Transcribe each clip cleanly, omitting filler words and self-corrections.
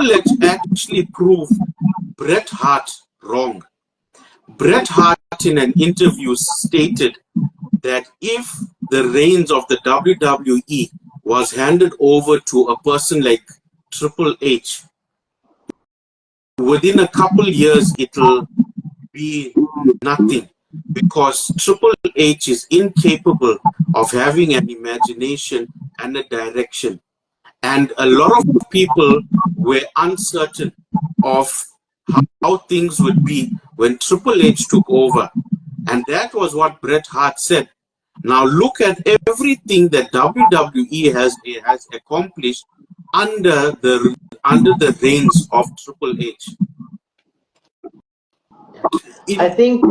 Triple H actually proved Bret Hart wrong. Bret Hart in an interview stated that if the reins of the WWE was handed over to a person like Triple H, within a couple years it'll be nothing, because Triple H is incapable of having an imagination and a direction. And a lot of people were uncertain of how things would be when Triple H took over. And that was what Bret Hart said. Now look at everything that WWE has accomplished under the reigns of Triple H. I think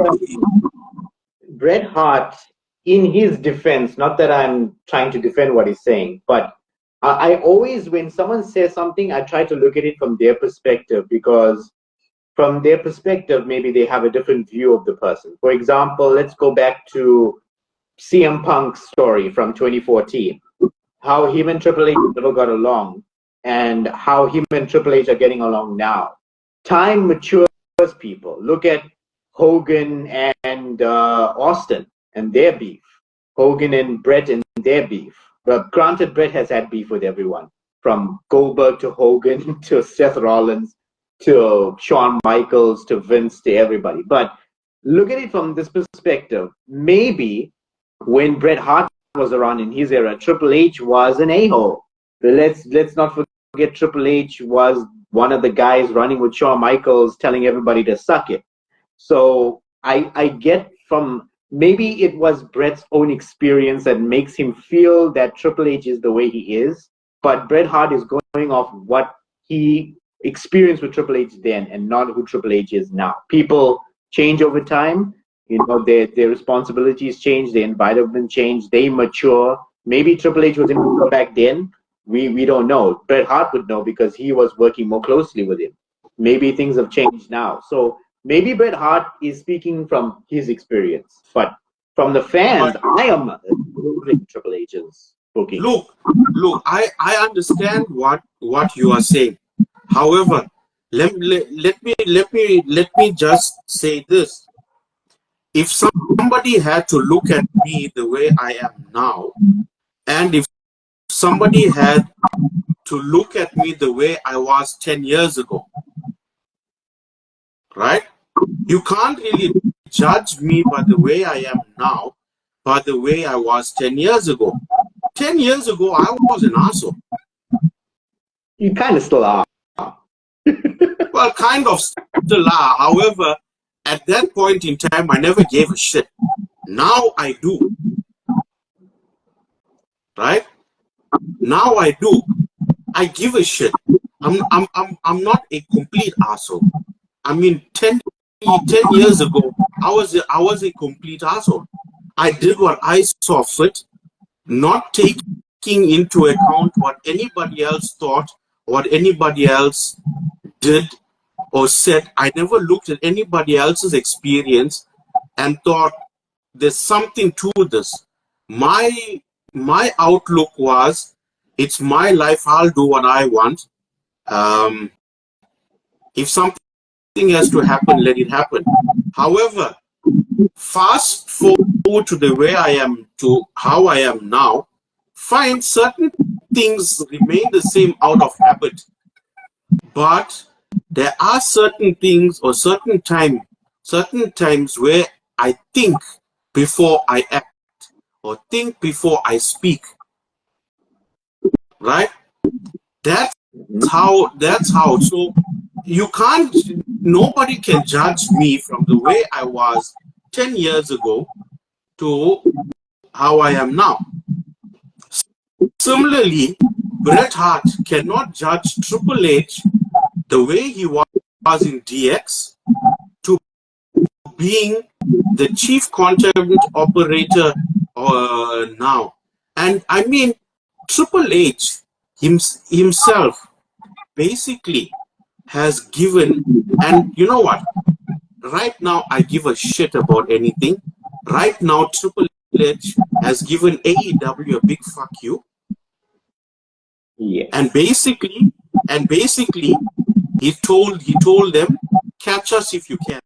Bret Hart, in his defense, not that I'm trying to defend what he's saying, but I always, when someone says something, I try to look at it from their perspective, because from their perspective, maybe they have a different view of the person. For example, let's go back to CM Punk's story from 2014, how him and Triple H never got along, and how him and Triple H are getting along now. Time matures people. Look at Hogan and Austin and their beef. Hogan and Bret and their beef. But granted, Bret has had beef with everyone, from Goldberg to Hogan to Seth Rollins to Shawn Michaels to Vince to everybody. But look at it from this perspective. Maybe when Bret Hart was around in his era, Triple H was an a-hole. Let's not forget Triple H was one of the guys running with Shawn Michaels telling everybody to suck it. So I get from, maybe it was Bret's own experience that makes him feel that Triple H is the way he is, but Bret Hart is going off what he experienced with Triple H then and not who Triple H is now. People change over time, you know, their responsibilities change, their environment change, they mature. Maybe Triple H was immature back then. We don't know. Bret Hart would know because he was working more closely with him. Maybe things have changed now. So maybe Bret Hart is speaking from his experience, but from the fans, I am Triple H's booking. Look, I understand what you are saying. However, let me just say this. If somebody had to look at me the way I am now, and if somebody had to look at me the way I was 10 years ago, right? You can't really judge me by the way I am now, by the way I was 10 years ago. 10 years ago, I was an asshole. You kind of still are. Well, kind of still are. However, at that point in time, I never gave a shit. Now I do. Right? Now I do. I give a shit. I'm not a complete asshole. I mean, 10 years ago, I was a complete asshole. I did what I saw fit, not taking into account what anybody else thought, what anybody else did or said. I never looked at anybody else's experience and thought there's something to this. My outlook was, it's my life, I'll do what I want. If something has to happen, let it happen. However, fast forward to the way I am to how I am now, find certain things remain the same out of habit. But there are certain things or certain times where I think before I act or think before I speak. Right? That's how. So you can't, nobody can judge me from the way I was 10 years ago to how I am now. Similarly, Bret Hart cannot judge Triple H the way he was in DX to being the chief content operator now. And I mean, Triple H himself basically has given, and you know what? Right now, I give a shit about anything. Right now, Triple H has given AEW a big fuck you. Yeah. And basically, He told them, catch us if you can.